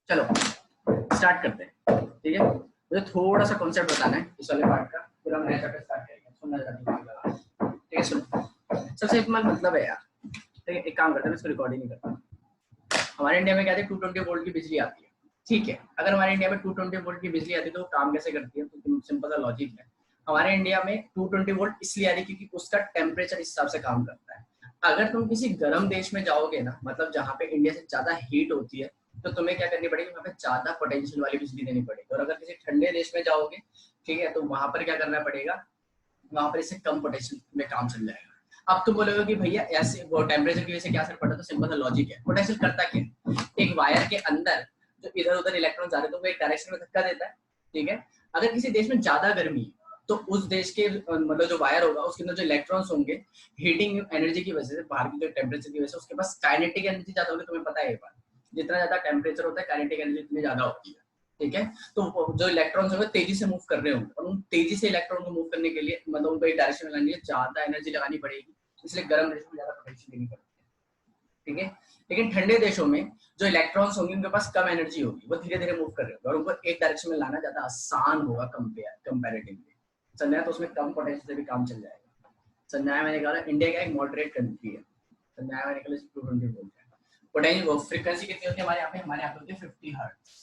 चलो स्टार्ट करते हैं, ठीक है। मुझे थोड़ा सा कॉन्सेप्ट बताना है इस वाले पार्ट का, फिर हम नया चैप्टर स्टार्ट करेंगे। सुनना जरा, ठीक है। सुनो, सबसे एक मतलब है यार, ठीक है। एक काम करते हैं, मैं इसको रिकॉर्ड ही नहीं करता। हमारे इंडिया में क्या है, 220 वोल्ट की बिजली आती है, ठीक है। अगर हमारे इंडिया में 220 वोल्ट की बिजली आती है तो वो काम कैसे करती है, तो सिंपल सा लॉजिक है। हमारे इंडिया में 220 वोल्ट इसलिए आ रही है क्योंकि उसका टेम्परेचर इस हिसाब से काम करता है। अगर तुम किसी गर्म देश में जाओगे ना, मतलब जहाँ पे इंडिया से ज्यादा हीट होती है, तो तुम्हें क्या करनी पड़ेगी, वहाँ पे ज्यादा पोटेंशियल वाली बिजली देनी पड़ेगी। और अगर किसी ठंडे देश में जाओगे, ठीक है, तो वहां पर क्या करना पड़ेगा, वहां पर इससे कम पोटेंशियल में काम चल जाएगा। अब तुम बोलोगे कि भैया ऐसे वो टेम्परेचर की वजह से क्या असर पड़ता है, तो सिंपल सा लॉजिक है। पोटेंशियल करता क्या है, एक वायर के अंदर जो इधर उधर इलेक्ट्रॉन जा रहे हैं तो वो एक डायरेक्शन में धक्का देता है, ठीक है। अगर किसी देश में ज्यादा गर्मी है तो उस देश के मतलब जो वायर होगा उसके अंदर जो इलेक्ट्रॉन्स होंगे, हीटिंग एनर्जी की वजह से, बाहर की जो टेम्परेचर की वजह से, उसके पास काइनेटिक एनर्जी ज्यादा होगी। तुम्हें पता है ये बात, जितना ज्यादा टेम्परेचर होता है काइनेटिक एनर्जी उतनी ज्यादा होती है, ठीक है। तो जो इलेक्ट्रॉन्स होंगे तेजी से मूव कर रहे होंगे, और उन तेजी से इलेक्ट्रॉन को मूव करने के लिए मतलब उनको एक डायरेक्शन में लगाने के लिए ज्यादा एनर्जी लगानी पड़ेगी, इसलिए गर्म देश में ज्यादा पोटेंशियल देनी पड़ती है, ठीक है। लेकिन ठंडे देशों में जो इलेक्ट्रॉन्स होंगे उनके पास कम एनर्जी होगी, वो धीरे धीरे मूव कर रहे होंगे, और उनको एक डायरेक्शन में लाना ज्यादा आसान होगा कंपैरेटिवली। समझाया, तो उसमें कम पोटेंशियल से भी काम चल जाएगा। समझाया मैंने कहा, इंडिया का एक मॉडरेट कंट्री है। समझाया मैंने कहा, 220 वोल्ट है पोटेंशियल। वो फ्रीक्वेंसी कितनी होती है हमारे यहाँ पे, होती है 50 हर्ट्ज,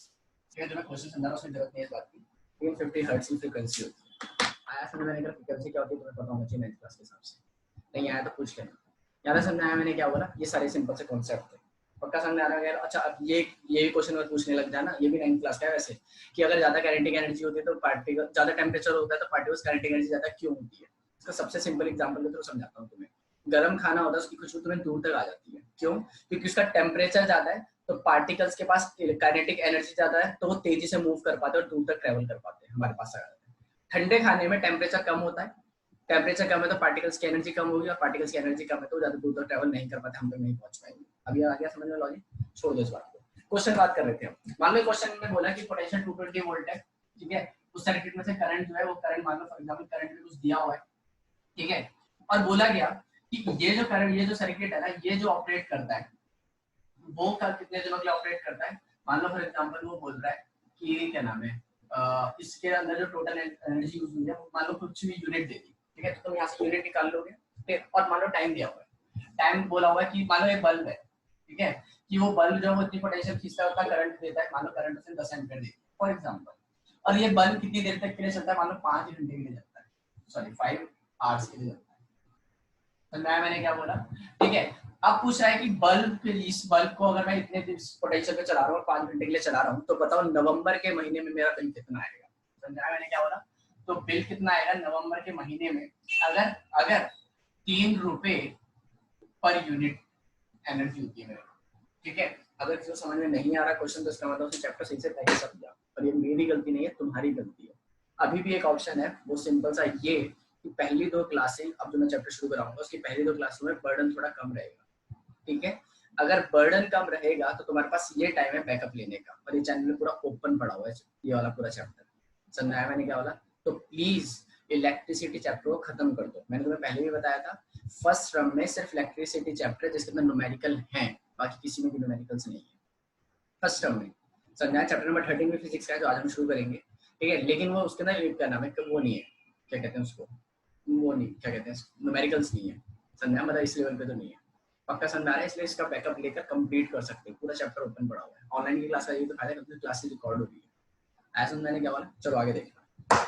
ठीक है। जो मैं क्वेश्चन समझा रहा हूं उसमें जरूरत नहीं है इस बात की, लेकिन 50 हर्ट्ज की फ्रीक्वेंसी होती है। आया समझ मैंने कहा फ्रीक्वेंसी क्या होती है, तुम्हें पता होना चाहिए 9th क्लास के हिसाब से। नहीं आया तो पूछ लेना। याद समझाया मैंने क्या बोला, ये सारे सिंपल से कॉन्सेप्ट थे, पक्का समझ आ रहा है। अच्छा, अब ये भी क्वेश्चन में पूछने लग जाना, ये भी 9th क्लास का है वैसे, कि अगर ज्यादा काइनेटिक एनर्जी होती है तो पार्टिकल, ज्यादा टेम्परेचर होता है तो पार्टिकल्स काइनेटिक एनर्जी ज्यादा क्यों होती है। इसका सबसे सिंपल एग्जांपल के थ्रू समझाता हूँ तुम्हें। गर्म खाना होता है, उसकी खुशबू तुम्हें दूर तक आ जाती है, क्यों, क्योंकि उसका टेम्परेचर ज्यादा है, तो पार्टिकल्स के पास काइनेटिक एनर्जी ज्यादा है, तो वो तेजी से मूव कर पाते हैं और दूर तक ट्रेवल कर पाते हैं, हमारे पास आ जाते हैं। ठंडे खाने में टेम्परेचर कम होता है, टेम्परेचर कम है तो पार्टिकल्स की एनर्जी कम होगी, और पार्टिकल्स की एनर्जी कम है तो ज्यादा दूर तक ट्रेवल नहीं कर पाते, हम तक नहीं पहुंच पाएंगे। अभी आ गया समझ में लॉजिक, छोड़ दो इस बात को। क्वेश्चन बात कर रहे थे हम। मान लो क्वेश्चन में बोला कि पोटेंशियल 220 वोल्ट है, ठीक है। उस सर्किट में से करंट जो है वो करंट, मान लो फॉर एग्जांपल करंट में कुछ दिया हुआ है, ठीक है। और बोला गया कि ये जो करंट, ये जो सर्किट है ना, ये जो ऑपरेट करता है वो कितने दिनों के लिए ऑपरेट करता है। मान लो फॉर एग्जांपल वो बोल रहा है कि क्या नाम है, इसके अंदर जो टोटल एनर्जी यूज हुई है मान लो कुछ भी यूनिट दे दी, ठीक है। तो तुम यहाँ से यूनिट निकाल लोगे, ठीक है। और मान लो टाइम दिया हुआ है, टाइम बोला हुआ है कि मान लो एक बल्ब है, ठीक है, कि वो बल्ब जो इतनी पोटेंशियल खींचता है उतना करंट देता है, मान लो करंट उसे 10 एम्पीयर देती है फॉर एग्जांपल। और ये बल्ब कितनी देर तक के लिए चलता है, मान लो 5 घंटे के लिए चलता है, सॉरी 5 आवर्स के लिए चलता है। तो मैंने क्या बोला, ठीक है। अब पूछ रहा है कि बल्ब, इस बल्ब को अगर मैं इतने पोटेंशियल पे चला रहा हूँ, 5 घंटे के लिए चला रहा हूँ, तो बताओ नवंबर के महीने में मेरा बिल कितना आएगा। समझाया मैंने क्या बोला, तो बिल कितना आएगा नवंबर के महीने में, अगर अगर 3 रुपए पर यूनिट एनर्जी होती है मेरे, ठीक है। अगर किसी को समझ में नहीं आ रहा क्वेश्चन, तो इसका मतलब उसे चैप्टर सही से पहले समझा, और ये मेरी गलती नहीं है, तुम्हारी गलती है। अभी भी एक ऑप्शन है, वो सिंपल सा ये कि पहली 2 क्लासें, अब जो मैं चैप्टर शुरू कराऊंगा उसकी पहली 2 क्लासों में बर्डन थोड़ा कम रहेगा, ठीक है। अगर बर्डन कम रहेगा तो तुम्हारे पास ये टाइम है बैकअप लेने का, और ये चैनल में पूरा ओपन पड़ा हुआ है ये वाला पूरा चैप्टर। समझाया मैंने क्या बोला, तो प्लीज इलेक्ट्रिसिटी चैप्टर को खत्म कर दो। मैंने तुम्हें पहले भी बताया था, फर्स्ट टर्म में सिर्फ इलेक्ट्रिसिटी चैप्टर है जिसके अंदर न्यूमेरिकल है, बाकी किसी में भी न्यूमेरिकल्स नहीं है फर्स्ट टर्म में। समझाया, चैप्टर नंबर 13 में फिजिक्स का है जो आज हम शुरू करेंगे, ठीक है। लेकिन वो उसके अंदर क्या नाम है, वो नहीं है, क्या कहते हैं उसको, वो नहीं, क्या कहते हैं, न्यूमेरिकल्स नहीं है। समझा, मतलब इस लेवल पे तो नहीं है, पक्का समझ आ रहा है। इसलिए इसका बैकअप लेकर कंप्लीट कर सकते हैं, पूरा चैप्टर ओपन पड़ा हुआ है। ऑनलाइन की क्लास का ये तो फायदा है, क्लासेस रिकॉर्ड हो रही है। ऐसा मैंने क्या बोला, चलो आगे देखना।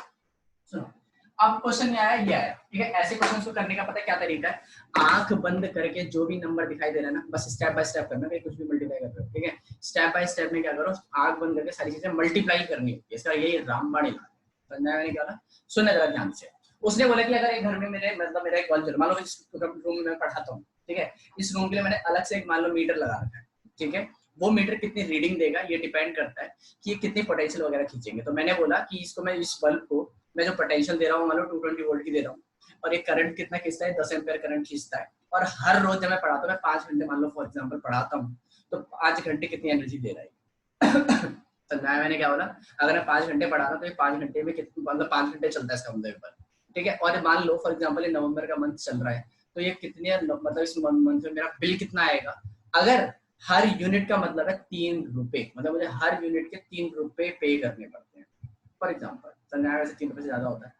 सुनो, अब क्वेश्चन में आया ये आया, ठीक है। ऐसे क्वेश्चन को करने का पता है क्या तरीका है, आंख बंद करके जो भी नंबर दिखाई दे रहा है ना, बस स्टेप बाय स्टेप करना, कुछ भी मल्टीप्लाई कर रहे हो, ठीक है। स्टेप बाय स्टेप में क्या करो, आंख बंद करके सारी चीजें मल्टीप्लाई करनी होती है, इसका यही रामबाण इलाज है। समझना मैंने क्या, सुनना जरा ध्यान से। उसने बोला कि अगर एक घर में मेरे मतलब मेरा एक बल्ब जल, मान लो इस रूम में पढ़ाता हूँ, ठीक है। इस रूम के लिए मैंने अलग से एक मान लो मीटर लगा रखा है, ठीक है। वो मीटर कितनी रीडिंग देगा ये डिपेंड करता है कि ये कितनी पोटेंशियल वगैरह खींचेंगे। तो मैंने बोला कि इसको मैं, इस बल्ब को मैं जो पोटेंशियल दे रहा हूँ मान लो 220 वोल्ट की दे रहा हूँ, और ये करंट कितना खींचता है, 10 एम्पीयर करंट खींचता है। और हर रोज जब मैं पढ़ाता हूँ, मैं 5 घंटे मान लो फॉर एग्जाम्पल पढ़ाता हूँ, तो 5 घंटे कितनी एनर्जी दे रहा है। समझाया मैंने क्या बोला, अगर मैं 5 घंटे पढ़ा रहा हूँ तो ये 5 घंटे में कितनी, मतलब 5 घंटे चलता है इसका मतलब, ठीक है। और मान लो फॉर एग्जाम्पल ये नवंबर का मंथ चल रहा है, तो ये कितने मतलब इस मंथ में मेरा बिल कितना आएगा। अगर हर यूनिट का मतलब है 3 रुपए, मतलब मुझे हर यूनिट के 3 रुपए पे करने पड़ते हैं। फॉर एग्जाम्पल संज्ञा वैसे 3 रुपए से ज्यादा होता है,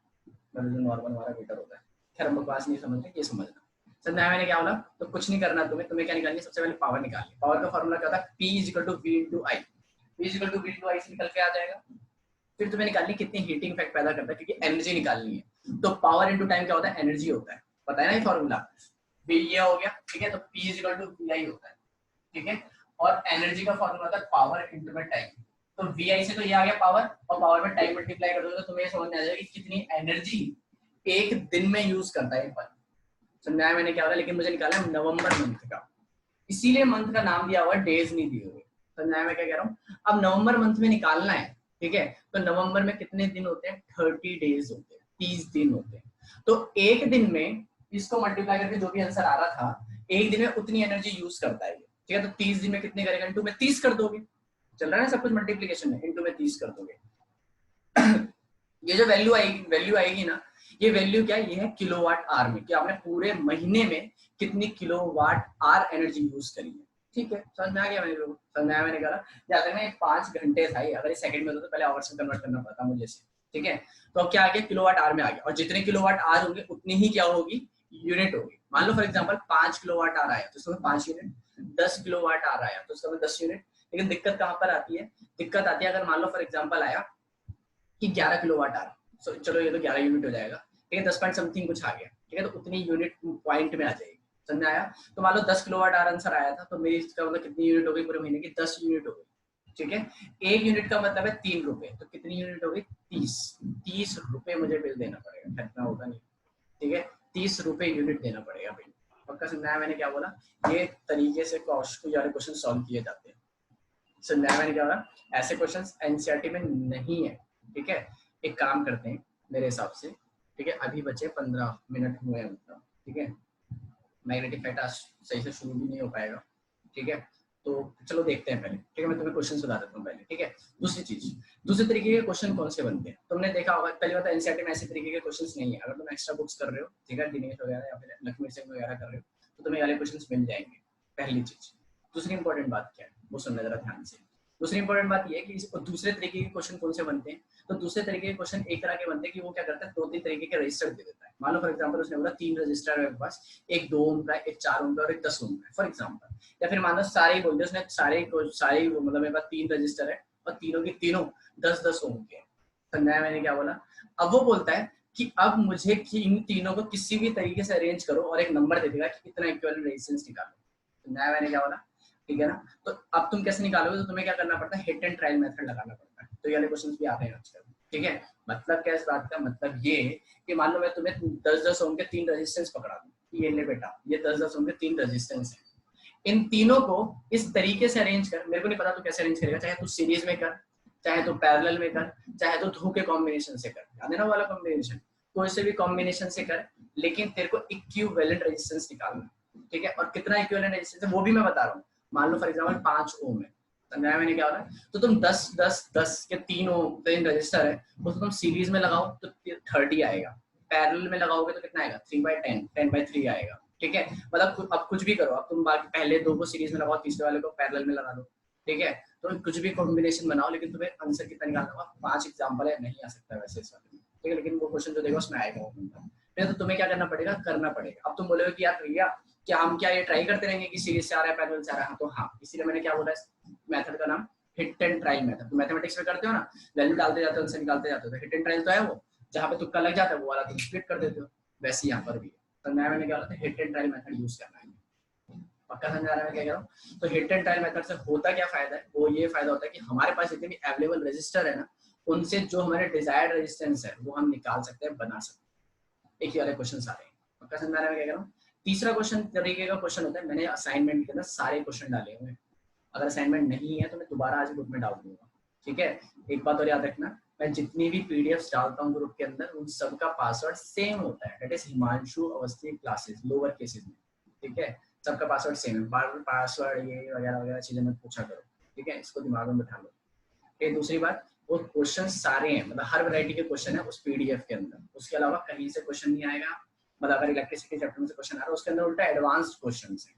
मतलब जो नॉर्मल हमारा मीटर होता है। खैर हम बकवास नहीं समझते, ये समझना। संज्ञा मैंने क्या बोला, तो कुछ नहीं करना तुम्हें, तुम्हें क्या निकालनी है, सबसे पहले पावर निकालनी। पावर का फॉर्मूला क्या होता है, P equal to V into I. P equal to V into I से निकल के आ जाएगा। फिर तुम्हें निकालनी कितनी हीटिंग इफेक्ट पैदा करता है, क्योंकि एनर्जी निकालनी है। तो पावर इंटू टाइम क्या होता है, एनर्जी होता है, पता है ना ये फॉर्मूला। ये हो गया, ठीक है। तो P इक्वल टू VI होता है, ठीक है। और एनर्जी का फॉर्मूला होता है पावर इंटू में टाइम। तो VI से तो ये आ गया पावर, और पावर में टाइम मल्टीप्लाई कर दोगे तो तुम्हें समझ में आ जाएगा कि कितनी एनर्जी एक दिन में यूज करता है बल्ब। समझाया मैंने क्या होगा, लेकिन मुझे निकाला है नवंबर मंथ का, इसीलिए मंथ का नाम दिया हुआ, डेज नहीं दिए हुए। समझाया मैं क्या कह रहा हूँ। अब नवंबर मंथ में निकालना है, ठीक है। तो नवंबर में कितने दिन होते हैं, 30 डेज होते हैं, 30 दिन होते हैं। तो एक दिन में इसको मल्टीप्लाई करके जो भी आंसर आ रहा था, एक दिन में उतनी एनर्जी यूज करता है, ठीक है। तो 30 दिन में कितने करेगा, इंटू में 30 कर दोगे, चल रहा है सब कुछ मल्टीप्लीकेशन में, इंटू में 30 कर दोगे। ये जो वैल्यू आएगी ना, ये वैल्यू क्या है, ये है किलोवाट आवर में, कि आपने पूरे महीने में कितनी किलोवाट आवर एनर्जी यूज करी है, ठीक है। समझ में आ गया मेरे लोगों, समझ में आया मैंने कहा। जैसे मैं 5 घंटे था, अगर ये सेकंड में होता तो पहले आवर्स में कन्वर्ट करना पड़ता मुझे से, ठीक है। तो अब क्या आ गया, किलोवाट आवर में आ गया, और जितने किलोवाट आवर होंगे उतनी ही क्या होगी, यूनिट होगी। मान लो फॉर एग्जांपल 5 किलोवाट आवर आया तो इसमें 5 यूनिट, 10 किलोवाट आवर आया तो इसमें 10 यूनिट। लेकिन दिक्कत कहाँ पर आती है, दिक्कत आती है अगर मान लो फॉर एग्जांपल आया कि 11 किलोवाट आवर, चलो ये तो 11 यूनिट हो जाएगा, ठीक है। 10 पॉइंट समथिंग कुछ आ गया, ठीक है। तो उतनी यूनिट पॉइंट में आ जाएगी, समझ में आया। तो मान लो 10 किलोवाट आवर आंसर आया था, तो मेरी इसका मतलब कितनी यूनिट हो गई पूरे महीने की, 10 यूनिट हो गई, ठीक है। एक यूनिट का मतलब है 3 रुपए, तो कितनी यूनिट हो गई, 30 रुपए मुझे बिल देना पड़ेगा, इतना होता नहीं, ठीक है। 30 रुपए यूनिट देना पड़ेगा बिल। पक्का समझाया मैंने क्या बोला, ये तरीके से क्वेश्चन सॉल्व किए जाते हैं। समझाया मैंने क्या बोला, ऐसे क्वेश्चंस एनसीईआरटी में नहीं है, ठीक है। एक काम करते हैं मेरे हिसाब से, ठीक है। अभी बचे 15 मिनट हुए हैं, मतलब, ठीक है। मैग्नेटिक टास्क सही से शुरू भी नहीं हो पाएगा, ठीक है। तो चलो देखते हैं पहले, ठीक है। मैं तुम्हें क्वेश्चन सुधा देता हूँ पहले, ठीक है। दूसरी चीज, दूसरे तरीके के क्वेश्चन कौन से बनते हैं, तुमने देखा होगा पहली बात, एनसीईआरटी में ऐसे तरीके के क्वेश्चंस नहीं है। अगर तुम एक्स्ट्रा बुक्स कर रहे हो, ठीक है, दिनेश वगैरह या फिर लक्ष्मी सिंह वगैरह कर रहे हो, तो तुम्हें वाले क्वेश्चंस मिल जाएंगे, पहली चीज। दूसरी इंपॉर्टेंट बात क्या है, वो सुनना जरा ध्यान से। दूसरी इंपॉर्टेंट बात ये है कि दूसरे तरीके के क्वेश्चन कौन से बनते हैं, तो दूसरे तरीके के क्वेश्चन एक तरह के बनते हैं कि वो क्या करता है, 2-3 तरीके के रजिस्टर दे देता है। मान लो फॉर एग्जांपल उसने बोला 3 रजिस्टर है मेरे पास, एक 2 ओम का, एक 4 ओम का और एक 10 ओम का, फॉर एग्जांपल। या फिर मान लो सारे ही बोल दिया उसने, सारे मतलब मेरे पास 3 रजिस्टर है और तीनों के तीनों 10-10 ओम के। समझाया मैंने क्या बोला। अब वो बोलता है कि अब मुझे इन तीनों को किसी भी तरीके से अरेंज करो और एक नंबर दे देगा कि कितना इक्विवेलेंट रेजिस्टेंस निकालो। समझाया मैंने क्या बोला, ठीक है ना। तो अब तुम कैसे निकालोगे, तो तुम्हें क्या करना पड़ता है, हिट एंड ट्रायल मेथड लगाना पड़ता है। तो ये वाले क्वेश्चंस भी आते हैं आजकल, ठीक है। मतलब क्या इस बात का, मतलब ये कि मान लो मैं तुम्हें 10-10 ओम के 3 रेजिस्टेंस पकड़ा दूं, ये ले बेटा, ये 10-10 ओम के 3 रेजिस्टेंस है, इन तीनों को इस तरीके से अरेंज कर। मेरे को नहीं पता तू कैसे अरेंज करेगा, चाहे तू सीरीज में कर, चाहे तो पैरेलल में कर, चाहे तो दो के कॉम्बिनेशन से कर, याद है ना वाला कॉम्बिनेशन, कोई से भी कॉम्बिनेशन से कर, लेकिन तेरे को इक्विवेलेंट रेजिस्टेंस निकालना, ठीक है। और कितना इक्विवेलेंट रेजिस्टेंस है वो भी मैं बता रहा हूँ। मान लो फॉर एग्जांपल 5 ओम है, समझाया मैंने क्या होगा। तो तुम 10-10-10 के 3 रजिस्टर है, उसको तुम सीरीज में लगाओ तो 30 आएगा, पैरेलल में लगाओगे तो कितना आएगा, 3/10, 10/3 आएगा, ठीक है। मतलब अब कुछ भी करो, अब तुम बाकी पहले 2 को सीरीज में लगाओ, तीसरे वाले को पैरेलल में लगा दो, ठीक है। तो कुछ भी कॉम्बिनेशन बनाओ, लेकिन तुम्हें आंसर कितना निकालना होगा, 5 एग्जाम्पल है, नहीं आ सकता वैसे इस वाले में, ठीक है। लेकिन वो क्वेश्चन जो देगा उसमें आएगा वो बंदा। फिर तो तुम्हें क्या करना पड़ेगा, करना पड़ेगा। अब तुम बोलोगे कि यार भैया क्या हम क्या ये ट्राई करते रहेंगे कि सीरीज से आ रहा है पैरेलल से आ रहा है, तो हाँ, इसीलिए मैंने क्या बोला है मेथड का नाम, हिट एंड ट्रायल मेथड। तो मैथमेटिक्स में करते हो ना, वैल्यू डालते जाते हो, आंसर निकालते जाते हो, तो हिट एंड ट्रायल तो है वो, जहाँ पे तुक्का लग जाता है वो वाला तुम स्प्लिट कर देते हो, वैसे यहाँ पर भी है। तो मैंने क्या बोला था, hit and trial method use करना है। पक्का समझ आ रहा है मैं क्या कह रहा हूँ। तो हिट एंड ट्रायल मेथड से होता क्या फायदा है, वो ये फायदा होता है कि हमारे पास जितने भी अवेलेबल रजिस्टर है ना, उनसे जो हमारे डिजायर्ड रेजिस्टेंस है वो हम निकाल सकते हैं, बना सकते हैं। एक ही वाले क्वेश्चन आ रहे हैं, पक्का समझ आ रहा है मैं क्या कह रहा हूँ। तीसरा क्वेश्चन तरीके का क्वेश्चन होता है, मैंने असाइनमेंट के अंदर सारे क्वेश्चन डाले हुए हैं, अगर असाइनमेंट नहीं है तो मैं दोबारा आज ग्रुप में डाल दूंगा, ठीक है। एक बात और याद रखना, मैं जितनी भी पीडीएफ डालता हूँ ग्रुप के अंदर, उन सबका पासवर्ड सेम होता है, that is Himanshu Awasthi classes, lower cases में, ठीक है। सबका पासवर्ड सेम है, बार बार पासवर्ड ये वगैरह वगैरह चीजें मत पूछा करो, ठीक है। इसको दिमाग में बैठा लो। फिर दूसरी बात, वो क्वेश्चन सारे हैं, मतलब हर वैरायटी के क्वेश्चन है उस पीडीएफ के अंदर, उसके अलावा कहीं से क्वेश्चन नहीं आएगा। मतलब अगर इलेक्ट्रिसिटी चैप्टर में से क्वेश्चन आ रहा है, उसके अंदर उल्टा एडवांस्ड क्वेश्चन है,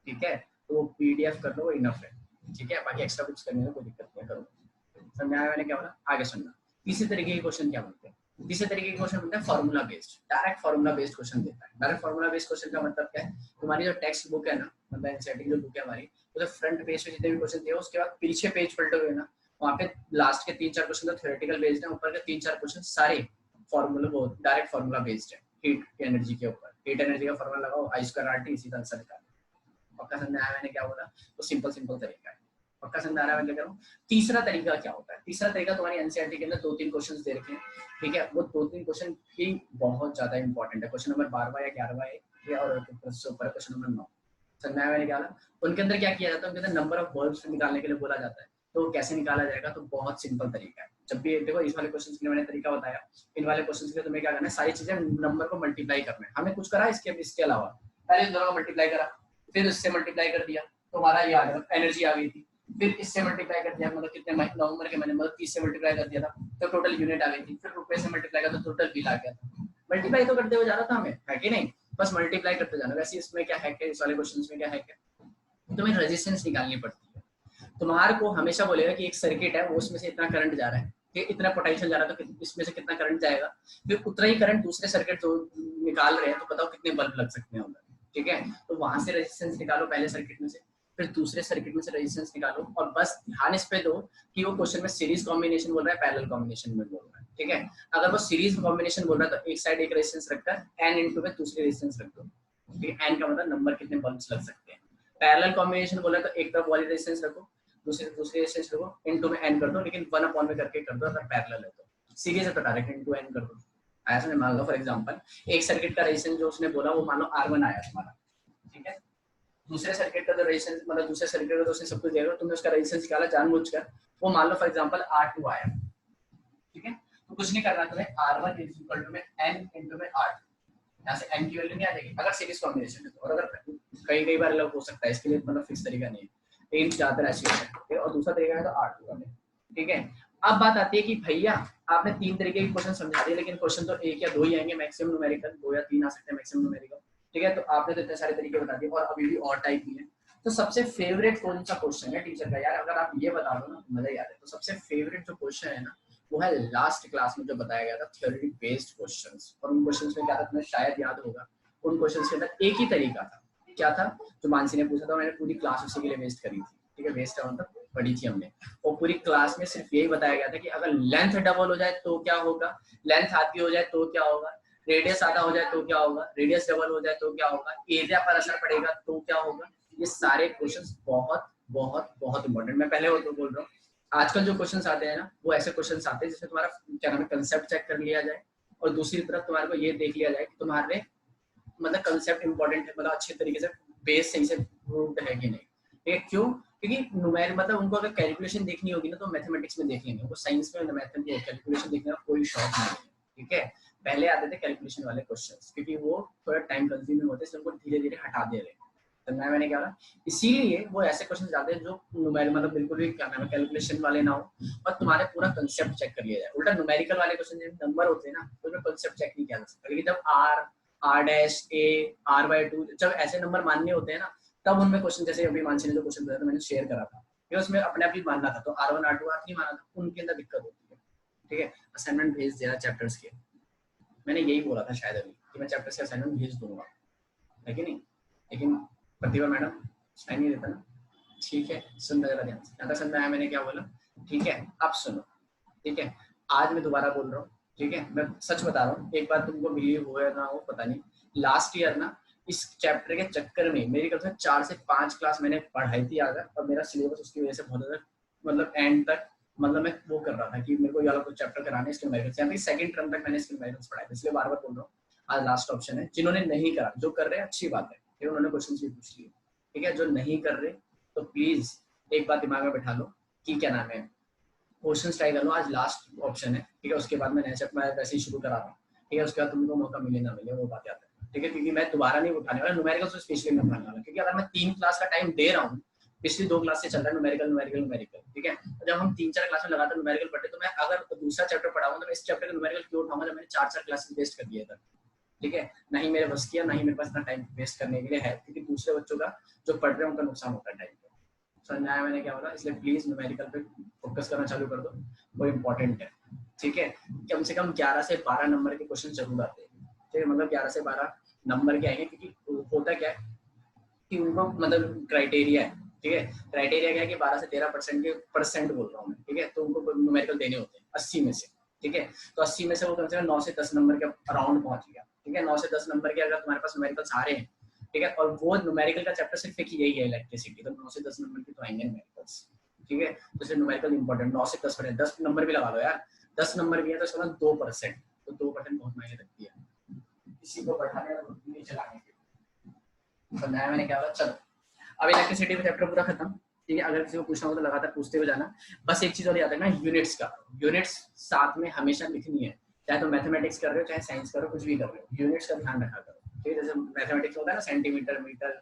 ठीक है। तो वो PDF कर लो, वो इनफ है, ठीक है। बाकी एक्स्ट्रा कुछ करने में कोई दिक्कत नहीं है, करो। समझ आया मैंने क्या बोला? आगे सुनना। तीसरे तरीके के क्वेश्चन क्या बोलते हैं? तीसरे तरीके के क्वेश्चन बनता है formula based, direct formula based question देता है। डायरेक्ट फॉर्मूला बेस्ड क्वेश्चन का मतलब क्या है? तुम्हारी जो टेक्स्ट बुक है ना, मतलब एनसीईआरटी जो बुक है हमारी, तो फ्रंट पेज पे जितने भी क्वेश्चन दिए उसके बाद पीछे पेज पलटे हुए ना, वहाँ पे लास्ट के 3-4 क्वेश्चन तो थ्योरेटिकल बेस्ड है, ऊपर के 3-4 क्वेश्चन सारे फॉर्मूला, वो डायरेक्ट फॉर्मूला बेस्ड है। हीट एनर्जी के ऊपर, हीट एनर्जी का फॉर्मूला लगाओ, I²RT, सीधा आंसर निकालो। पक्का समझ आया मैंने क्या बोला? तो सिंपल सिंपल तरीका है। पक्का समझ आ रहा है मैं क्या करूँ? तीसरा तरीका क्या होता है? तीसरा तरीका तुम्हारी एनसीईआरटी के अंदर 2-3 क्वेश्चंस दे रखे हैं, ठीक है। वो 2-3 क्वेश्चन ही बहुत ज्यादा इंपॉर्टेंट है। क्वेश्चन नंबर 12 या 11 है, और ऊपर क्वेश्चन नंबर 9। समझ में मैंने क्या? उनके अंदर क्या किया जाता है? उनके अंदर नंबर ऑफ वर्ब्स निकालने के लिए बोला जाता है। तो कैसे निकाला जाएगा? तो बहुत सिंपल तरीका है। जब भी देखो इस वाले क्वेश्चन के लिए मैंने तरीका बताया, इन वाले क्वेश्चन के लिए तुम्हें क्या करना है? सारी चीजें नंबर को मल्टीप्लाई करना है। हमने कुछ करा इसके अलावा, पहले इन दोनों को मल्टीप्लाई करा, फिर इससे मल्टीप्लाई कर दिया, तुम्हारा ये आ गया, एनर्जी आ गई थी। फिर इससे मल्टीप्लाई कर दिया, मतलब कितने नवंबर के महीने, मतलब 30 से मल्टीप्लाई कर दिया था तो टोटल यूनिट आ गई थी। फिर रुपए से मल्टीप्लाई किया तो टोटल बिल आ गया था। मल्टीप्लाई तो करते हुए जा रहा था हमें, है कि नहीं? बस मल्टीप्लाई करते जाना। वैसे इसमें क्या है कि इस वाले क्वेश्चन में क्या है कि तुम्हें रेजिस्टेंस निकालनी पड़ती है। तुम्हारे को हमेशा बोलेगा कि एक सर्किट है, वो उसमें से इतना करंट जा रहा है, कि इतना पोटेंशियल जा रहा है, तो इसमें से कितना करंट जाएगा। फिर उतना ही करंट दूसरे सर्किट जो निकाल रहे हैं, तो बताओ कितने बल्ब लग सकते हैं उधर, ठीक है। तो वहां से रेजिस्टेंस निकालो पहले सर्किट में से, फिर दूसरे सर्किट में से रेजिस्टेंस निकालो, और बस ध्यान इस पे दो कि वो क्वेश्चन में सीरीज कॉम्बिनेशन बोल रहा है, पैरेलल कॉम्बिनेशन में बोल रहा है, ठीक है। अगर वो सीरीज कॉम्बिनेशन बोल रहा है तो एक साइड एक रेजिस्टेंस रखकर n इनटू में दूसरी रेजिस्टेंस रख दो, ठीक है। n का मतलब नंबर कितने बल्ब्स लग सकते हैं। पैरेलल कॉम्बिनेशन बोला तो एक तरफ वाली रेजिस्टेंस रखो, दूसरी रेजिस्टेंस रखो, इनटू में n कर दो, लेकिन 1 में करके कर दो अगर पैरेलल है तो। सीरीज है तो डायरेक्ट इनटू n कर दो। ऐसा नहीं, मान लो फॉर एग्जांपल एक सर्किट का रेजिस्टेंस जो उसने बोला वो मान लो R1 आया तुम्हारा, ठीक है। दूसरे सर्किट का जो रेजिस्टेंस, मतलब दूसरे सर्किट का तो उसने सब कुछ दिया, तुमने उसका रेजिस्टेंस निकाला जानबूझकर, वो मान लो फॉर एग्जांपल R2 आया, ठीक है। तो कुछ नहीं करना तुम्हें, R1 इज इक्वल टू में n इनटू में R2। यहाँ से n की वैल्यू नहीं आ जाएगी अगर सीरीज कॉम्बिनेशन है तो, और अगर कई बार अलग हो सकता है, इसके लिए मतलब फिक्स तरीका नहीं है, लेकिन ज्यादातर ऐसे होता है, ठीक है। और दूसरा तरीका है तो R2 वाले, ठीक है। अब बात आती है कि भैया आपने 3 तरीके के क्वेश्चन समझा दिए, लेकिन क्वेश्चन तो 1 या 2 ही आएंगे मैक्सिमम न्यूमेरिकल, 2 या 3 आ सकते हैं मैक्सिमम न्यूमेरिकल, ठीक है। तो आपने तो इतने सारे तरीके बता दिए, और अभी भी और टाइप भी है। तो सबसे फेवरेट कौन सा क्वेश्चन है टीचर का? यार अगर आप ये बता दो ना मजा ही आ जाए। तो सबसे फेवरेट जो क्वेश्चन है ना, वो है लास्ट क्लास में जो बताया गया था, थ्योरी बेस्ड क्वेश्चंस। और उन क्वेश्चंस में क्या था तुम्हें शायद याद होगा, उन क्वेश्चंस के अंदर एक ही तरीका था। क्या था? जो मानसी ने पूछा था, मैंने पूरी क्लास उसी के लिए वेस्ट करी थी, ठीक है। वेस्ट है मतलब पढ़ी थी हमने, और पूरी क्लास में सिर्फ यही बताया गया था कि अगर लेंथ डबल हो जाए तो क्या होगा, लेंथ आधी हो जाए तो क्या होगा, रेडियस आधा हो जाए तो क्या होगा, रेडियस डबल हो जाए तो क्या होगा, एरिया पर असर पड़ेगा तो क्या होगा। ये सारे क्वेश्चंस बहुत बहुत बहुत इंपॉर्टेंट। मैं पहले वो तो बोल रहा हूँ, आजकल जो क्वेश्चंस आते हैं ना, वो ऐसे क्वेश्चंस आते हैं जिसमें तुम्हारा क्या नाम है, कंसेप्ट चेक कर लिया जाए, और दूसरी तरफ तुम्हारे को ये देख लिया जाए कि तुम्हारे मतलब कंसेप्ट इंपॉर्टेंट है, मतलब अच्छे तरीके से बेस सही से प्रूव्ड है कि नहीं, ठीक है। क्यों? क्योंकि न्यूमेर मतलब उनको अगर कैलकुलेशन देखनी होगी ना तो मैथमेटिक्स में देख लेंगे, उनको साइंस में मैथमेटिक्स कैलकुलेशन देखने का कोई शौक नहीं है, ठीक है। पहले आते थे कैलकुलेशन वाले क्वेश्चंस, क्योंकि वो थोड़ा टाइम कंज्यूमिंग होते हैं, इसलिए उनको धीरे धीरे हटा दे रहे हैं। तो मैंने क्या बोला, इसीलिए वो ऐसे क्वेश्चन आते हैं जो न्यूमेर मतलब बिल्कुल भी क्या नाम है कैलकुलेशन वाले ना हो, और तुम्हारे पूरा कंसेप्ट चेक कर लिया जाए। उल्टा न्यूमेरिकल वाले क्वेश्चन जब नंबर होते हैं ना, तो उसमें कंसेप्ट चेक नहीं किया जा सकता, लेकिन जब R डैश A R/2 जब ऐसे नंबर मानने होते हैं ना, तब उनमें क्वेश्चन, जैसे अभी मानसी ने जो क्वेश्चन दिया था मैंने शेयर करा था, कि उसमें अपने आप ही मानना था, तो R1 R2 R3 माना था, उनके अंदर दिक्कत होती है, ठीक है। असाइनमेंट भेज देना चैप्टर्स के, मैंने यही बोला था शायद अभी कि मैं चैप्टर्स के असाइनमेंट भेज दूंगा, है कि नहीं। लेकिन प्रतिभा मैडम साइन नहीं देता ना, ठीक है। सुन जरा ध्यान से, ज्यादा समझ में आया मैंने क्या बोला, ठीक है। अब सुनो, ठीक है। आज मैं दोबारा बोल रहा हूँ, ठीक है। मैं सच बता रहा हूँ, एक बात तुमको बिलीव हो या ना हो पता नहीं, लास्ट ईयर ना इस चैप्टर के चक्कर में मेरी कम से कम 4 से 5 क्लास मैंने पढ़ाई थी आगे, और मेरा सिलेबस उसकी वजह से बहुत ज्यादा मतलब एंड तक मतलब मैं वो कर रहा था कि मेरे को ये वाला कुछ चैप्टर कराने इसके न्यूमेरिकल्स, यानी सेकंड टर्म तक मैंने इसके न्यूमेरिकल्स पढ़ाए थे, इसलिए बार बार बोल रहा हूँ। आज लास्ट ऑप्शन है, जिन्होंने नहीं करा, जो कर रहे हैं अच्छी बात है, फिर उन्होंने क्वेश्चन भी पूछ लिए, ठीक है। जो नहीं कर रहे तो प्लीज एक बात दिमाग में बैठा लो कि क्या नाम है, क्वेश्चन ट्राई कर लो। आज लास्ट ऑप्शन है, ठीक है। उसके बाद मैं नया चैप्टर मैं वैसे ही शुरू करा रहा हूँ, ठीक है। उसके बाद तुमको मौका मिले ना मिले वो बात आता है, ठीक है। क्योंकि मैं दोबारा नहीं उठाने वाला न्यूमेरिकल, तो स्पेशली नहीं उठाने वाला, क्योंकि अगर मैं 3 क्लास का टाइम दे रहा हूँ, पिछली 2 क्लास से चल रहा है न्यूमेरिकल न्यूमेरिकल न्यूमेरिकल, ठीक है। तो जब हम 3-4 क्लास में लगातार न्यूमेरिकल पढ़ते, तो मैं अगर दूसरा चैप्टर पढ़ाऊंगा तो मैं इस चैप्टर का न्यूमेरिकल क्यों उठाऊंगा जब मैंने 4 क्लासेस वेस्ट कर दिए था, ठीक है, ना ही मेरे बस की है, ना ही मेरे पास इतना टाइम वेस्ट करने के लिए है, क्योंकि दूसरे बच्चों का जो पढ़ रहे हैं उनका नुकसान होता है टाइम पे। समझ आया मैंने क्या बोला? इसलिए प्लीज न्यूमेरिकल पे फोकस करना चालू कर दो, वो इम्पोर्टेंट है। ठीक है, कम से कम 11 से 12 नंबर के क्वेश्चन जरूर आते हैं। ठीक है, मतलब 11 से 12 नंबर के आएंगे, क्योंकि होता क्या है कि उनको मतलब क्राइटेरिया है। ठीक है, क्राइटेरिया क्या है कि 12 से 13% के परसेंट बोल रहा हूँ मैं। ठीक है, तो उनको न्यूमेरिकल देने होते हैं 80 में से। ठीक है, तो 80 में से वो कम से कम 9 से 10 नंबर के अराउंड पहुंच गया। ठीक है, 9 से 10 नंबर के अगर तुम्हारे पास न्यूमेरिकल्स आ रहे हैं, ठीक है, और वो न्यूमेरिकल का चैप्टर सिर्फ एक यही है इलेक्ट्रिसिटी, तो 9 से 10 नंबर की तो आएंगे न्यूमेरिकल्स। ठीक है, तो सिर्फ न्यूमेरिकल इंपॉर्टेंट 9 से 10%, 10 नंबर भी लगा लो यार, 10 नंबर भी है तो इसका 2%, तो 2% बहुत मायने रखती है किसी को बढ़ाने और नीचे लाने के। समझाया मैंने क्या बोला? चलो, अब इलेक्ट्रिसिटी का चैप्टर पूरा खत्म। ठीक है, अगर किसी को पूछना हो तो लगातार पूछते हुए जाना। बस एक चीज और याद रखना, यूनिट्स का, यूनिट्स साथ में हमेशा लिखनी है, चाहे तो मैथमेटिक्स कर रहे हो चाहे साइंस कर रहे हो, कुछ भी कर रहे हो, यूनिट्स का ध्यान रखा करो। ठीक है, जैसे मैथमेटिक्स होता है ना, सेंटीमीटर, मीटर,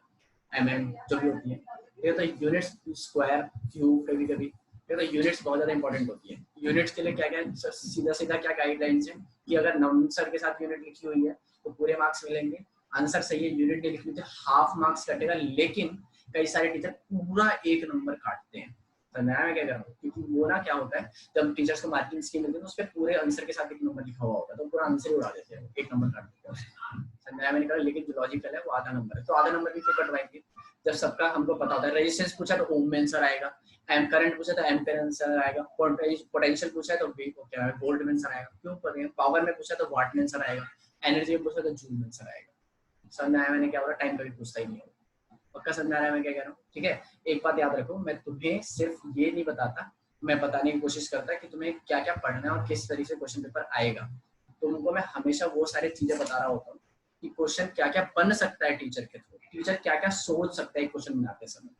mm जो भी होती है, ये तो यूनिट्स, स्क्वायर, क्यूब, कभी कभी ये तो यूनिट्स बहुत ज्यादा इंपॉर्टेंट होती है। यूनिट्स के लिए क्या क्या सीधा सीधा क्या गाइडलाइंस है कि अगर नंबर के साथ यूनिट लिखी हुई है तो पूरे मार्क्स मिलेंगे, आंसर सही है, यूनिट नहीं लिखनी तो हाफ मार्क्स कटेगा। लेकिन कई सारे टीचर पूरा 1 नंबर काटते हैं, तो मैं क्या कर रहा हूँ, क्योंकि वो ना क्या होता है, जब टीचर्स को मार्किंग स्कीम मिलती है तो उस पर पूरे आंसर के साथ 1 नंबर लिखा हुआ होता है, तो पूरा आंसर ही उड़ा देते हैं, 1 नंबर काट देते हैं। समझाया मैंने कहा, लेकिन जो लॉजिकल है वो आधा नंबर है, तो आधा नंबर भी क्यों कटवाएंगे जब सबका हमको पता होता है। रेजिस्टेंस पूछा तो ओम में आंसर आएगा, एम करंट पूछा तो एम्पियर आंसर आएगा, पोटेंशियल पूछा है तो क्या है वोल्ट में आंसर आएगा, क्यों पढ़ेंगे। पावर में पूछा तो वाट में आंसर आएगा, एनर्जी में पूछा तो जूल में आंसर आएगा। समझ आया मैंने क्या बोला? टाइम कभी पूछता ही नहीं है, पक्का समझ आ रहा है मैं क्या कह रहा हूँ? ठीक है, एक बात याद रखो, मैं तुम्हें सिर्फ ये नहीं बताता, मैं बताने की कोशिश करता कि तुम्हें क्या क्या पढ़ना है और किस तरीके से क्वेश्चन पेपर आएगा। तुमको मैं हमेशा वो सारी चीजें बता रहा होता हूँ कि क्वेश्चन क्या क्या बन सकता है टीचर के थ्रू, टीचर क्या क्या सोच सकता है क्वेश्चन बनाते समय।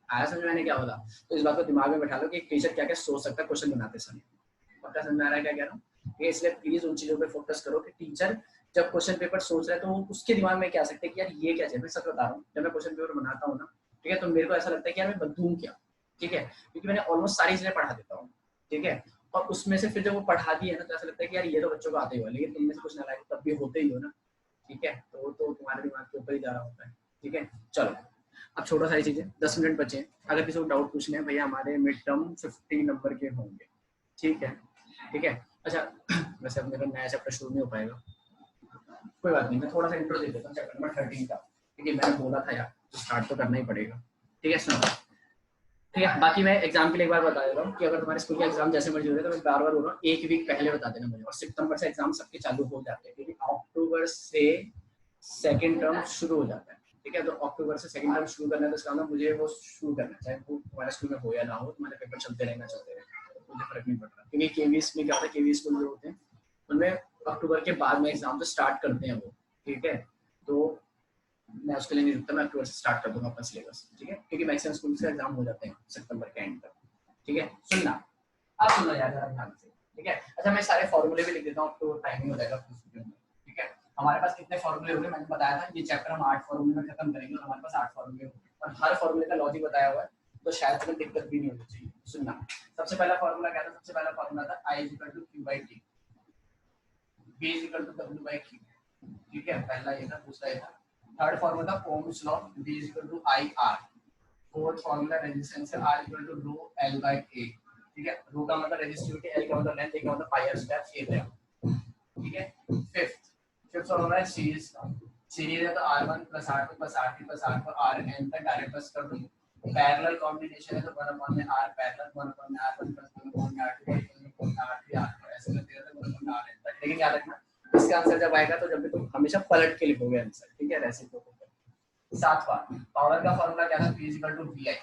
आया समझ मैंने क्या बोला? तो इस बात को दिमाग में बैठा लो कि टीचर क्या क्या सोच सकता है क्वेश्चन बनाते समय। पक्का समझ आ रहा है क्या कह रहा हूँ? इसलिए प्लीज उन चीजों पे फोकस करो कि टीचर जब क्वेश्चन पेपर सोच रहे हैं तो उसके दिमाग में क्या आ सकता है कि यार ये क्या चीज। मैं सच बता रहा हूँ, जब मैं क्वेश्चन पेपर बनाता हूँ ना, ठीक है, तो मेरे को ऐसा लगता है कि यार मैं बदलूं क्या। ठीक है, क्योंकि मैंने ऑलमोस्ट सारी चीजें पढ़ा देता हूँ। ठीक है, और उसमें से फिर जब वो पढ़ा दी है ना, तो ऐसा लगता है कि यार ये तो बच्चों को आते ही हो, लेकिन तुम में से कुछ नालायक तब भी होते ही हो ना। ठीक है, तो तो तुम्हारे दिमाग के ऊपर ही जा रहा होता है। ठीक है, चलो अब छोड़ो सारी चीजें, 10 मिनट बचे हैं। अगर किसी को डाउट पूछने हैं, भैया हमारे मिड टर्म 50 नंबर के होंगे। ठीक है, ठीक है। अच्छा, वैसे अब मेरा नया चैप्टर शुरू नहीं हो पाएगा, कोई बात नहीं, मैं थोड़ा सा इंट्रो दे देता हूँ चैप्टर नंबर 13 का, क्योंकि मैंने बोला था यार तो स्टार्ट तो करना ही पड़ेगा। ठीक है, सुनो, ठीक है। बाकी मैं एग्जाम के लिए एक बार बता देता हूँ कि अगर तुम्हारे स्कूल का एग्जाम जैसे मर्जी हो रहा है तो मैं बार बार बोल रहा हूँ, 1 वीक पहले बता देना मुझे। और सितंबर से एग्जाम सबके चालू हो जाते हैं, क्योंकि अक्टूबर से सेकेंड टर्म शुरू हो जाता है। ठीक है, तो अक्टूबर से सेकेंड टर्म शुरू करना है, तो इसका मतलब मुझे वो शुरू करना है, चाहे वो तुम्हारे स्कूल में हो या ना हो, तुम्हारे पेपर चलते रहना, चलते रहे, मुझे फर्क नहीं पड़ रहा। क्योंकि केवीएस में क्या होता है, केवीएस स्कूल जो होते हैं उनमें अक्टूबर के बाद में एग्जाम तो स्टार्ट करते हैं वो। ठीक है, तो मैं उसके लिए नहीं रुकता, मैं अक्टूबर से स्टार्ट कर दूंगा अपना सिलेबस। ठीक है, क्योंकि मैक्सिमम स्कूल का एग्जाम हो जाते हैं सितंबर के एंड तक। ठीक है, सुनना, अब सुनो यार जरा ध्यान से। ठीक है, अच्छा मैं सारे फॉर्मूले भी लिख देता हूँ तो टाइमिंग हो जाएगा। ठीक है, हमारे पास कितने फॉर्मूले होंगे मैंने बताया था, ये चैप्टर हम 8 फॉर्मूले में खत्म करेंगे, और हमारे पास 8 फॉर्मूले होंगे और हर फॉर्मूले का लॉजिक बताया हुआ है, तो शायद तुम्हें दिक्कत भी नहीं होनी चाहिए। सुनना, सबसे पहला फॉर्मूला क्या था? सबसे पहला फॉर्मूला था I = Q/T, V = W/Q। ठीक है, पहला ये था, दूसरा ये था। Third formula Ohm's law, V = IR। Fourth formula resistance है, R = ρL/A। ठीक है, रो का मतलब रेजिस्टिविटी, L का मतलब लेंथ, A का मतलब पाई r स्क्वायर, A गया। ठीक है, फिफ्थ फॉर्मूला है सीरीज का। सीरीज है तो R1 + R2 + R3 + R4 Rn तक डायरेक्ट प्लस कर दूं। पैरेलल कॉम्बिनेशन है तो 1/r parallel, 1/r1 + 1/r2 + 1/r3 R4 ऐसे करते रहते हैं 1/rn तक। लेकिन याद रखना, इसका आंसर जब आएगा तो जब भी तुम हमेशा पलट के लिखोगे आंसर। ठीक है, रेसिप्रोकल। सातवां पावर का फॉर्मूला क्या था? P = VI।